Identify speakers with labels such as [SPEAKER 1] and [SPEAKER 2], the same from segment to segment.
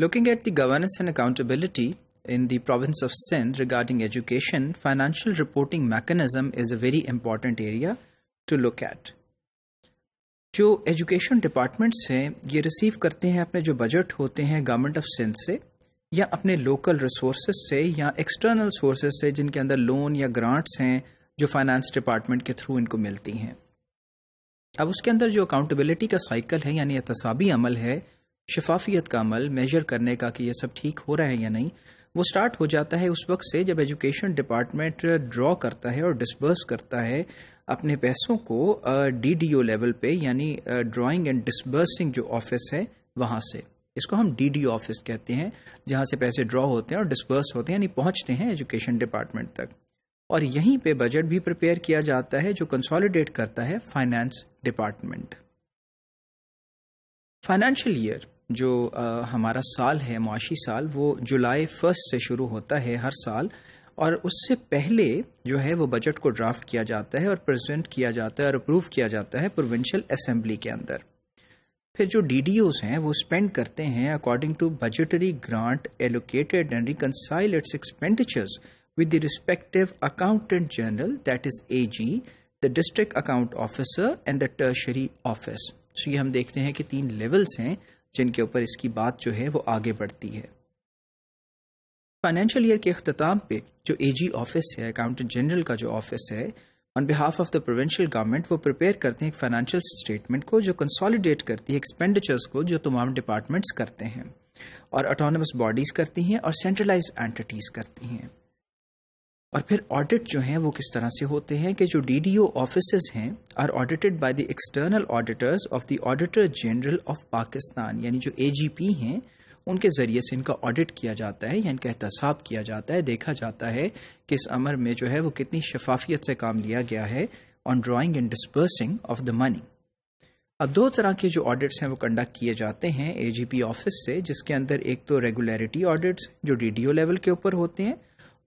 [SPEAKER 1] Looking at the governance and accountability in the province of Sindh regarding education, financial reporting mechanism is a very important area to look at. جو education departments ہیں یہ receive کرتے ہیں اپنے جو budget ہوتے ہیں government of Sindh سے یا اپنے لوکل ریسورسز سے یا ایکسٹرنل سورسز سے جن کے اندر لون یا گرانٹس ہیں جو فائنانس ڈپارٹمنٹ کے تھرو ان کو ملتی ہیں. اب اس کے اندر جو اکاؤنٹیبلٹی کا سائیکل ہے یعنی احتسابی عمل ہے، شفافیت کا عمل، میجر کرنے کا کہ یہ سب ٹھیک ہو رہا ہے یا نہیں، وہ سٹارٹ ہو جاتا ہے اس وقت سے جب ایجوکیشن ڈپارٹمنٹ ڈرا کرتا ہے اور ڈسبرس کرتا ہے اپنے پیسوں کو ڈی ڈی او لیول پہ، یعنی ڈرائنگ اینڈ ڈسبرسنگ جو آفس ہے وہاں سے. اس کو ہم ڈی ڈی او آفس کہتے ہیں جہاں سے پیسے ڈرا ہوتے ہیں اور ڈسبرس ہوتے ہیں یعنی پہنچتے ہیں ایجوکیشن ڈپارٹمنٹ تک. اور یہیں پہ بجٹ بھی پریپیئر کیا جاتا ہے جو کنسالیڈیٹ کرتا ہے فائنانس ڈپارٹمنٹ. فائنینشیل ایئر جو ہمارا سال ہے، معاشی سال، وہ جولائی 1 سے شروع ہوتا ہے ہر سال، اور اس سے پہلے جو ہے وہ بجٹ کو ڈرافٹ کیا جاتا ہے اور پریزنٹ کیا جاتا ہے اور اپروو کیا جاتا ہے پروونشل اسمبلی کے اندر. پھر جو ڈی ڈی اوز ہیں وہ اسپینڈ کرتے ہیں according to budgetary grant allocated and reconcile its expenditures with the respective accountant general that is A G, the district account officer and the treasury office. یہ ہم دیکھتے ہیں کہ 3 لیولز ہیں جن کے اوپر اس کی بات جو ہے وہ آگے بڑھتی ہے. فائنینشیل ایئر کے اختتام پہ جو اے جی آفس ہے، اکاؤنٹنٹ جنرل کا جو آفس ہے، on behalf of the provincial government وہ پریپیئر کرتے ہیں ایک فائنینشیل اسٹیٹمنٹ کو جو کنسالیڈیٹ کرتی ہے ایکسپینڈیچرز کو جو تمام ڈپارٹمنٹس کرتے ہیں اور اٹانومس باڈیز کرتی ہیں اور سینٹرلائز اینٹیٹیز کرتی ہیں. اور پھر آڈٹ جو ہیں وہ کس طرح سے ہوتے ہیں کہ جو ڈی ڈی او آفیسز ہیں are audited by the external auditors of the auditor general of Pakistan, یعنی جو اے جی پی ہیں ان کے ذریعے سے ان کا آڈٹ کیا جاتا ہے یا ان کا احتساب کیا جاتا ہے، دیکھا جاتا ہے کہ اس امر میں جو ہے وہ کتنی شفافیت سے کام لیا گیا ہے on drawing and disbursing of the money. اب 2 طرح کے جو آڈٹس ہیں وہ کنڈکٹ کیے جاتے ہیں اے جی پی آفس سے، جس کے اندر ایک تو ریگولیرٹی آڈٹس جو ڈی ڈی او لیول کے اوپر ہوتے ہیں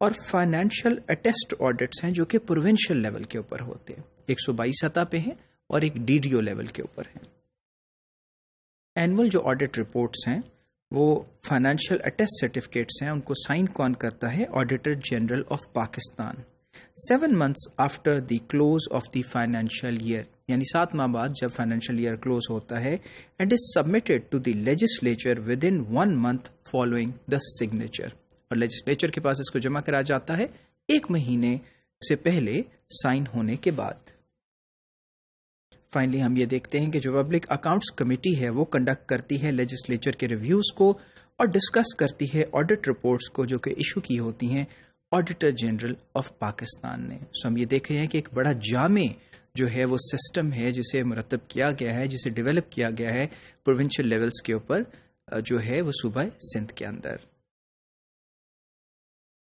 [SPEAKER 1] اور فائنینشیل اٹیسٹ آڈٹس ہیں جو کہ پروونشل لیول کے اوپر ہوتے ہیں، 122 سطح پہ ہیں اور ایک ڈی ڈی او لیول کے اوپر ہیں. اینول جو آڈٹ رپورٹس ہیں وہ فائنینشیل اٹیسٹ سرٹیفکیٹس ہیں، ان کو سائن کون کرتا ہے؟ Auditor general of Pakistan. 7 months after the close of the financial year, یعنی 7 ماہ بعد جب فائنینشیل ایئر کلوز ہوتا ہے، and is submitted to the legislature within 1 month following the signature, اور لیجسلیچر کے پاس اس کو جمع کرا جاتا ہے 1 مہینے سے پہلے سائن ہونے کے بعد. فائنلی ہم یہ دیکھتے ہیں کہ جو پبلک اکاؤنٹس کمیٹی ہے وہ کنڈکٹ کرتی ہے لیجسلیچر کے ریویوز کو اور ڈسکس کرتی ہے آڈٹ رپورٹس کو جو کہ ایشو کی ہوتی ہیں آڈیٹر جنرل آف پاکستان نے. ہم یہ دیکھ رہے ہیں کہ ایک بڑا جامع جو ہے وہ سسٹم ہے جسے مرتب کیا گیا ہے، جسے ڈیولپ کیا گیا ہے پروونشل لیولز کے اوپر جو ہے وہ صوبہ سندھ کے اندر.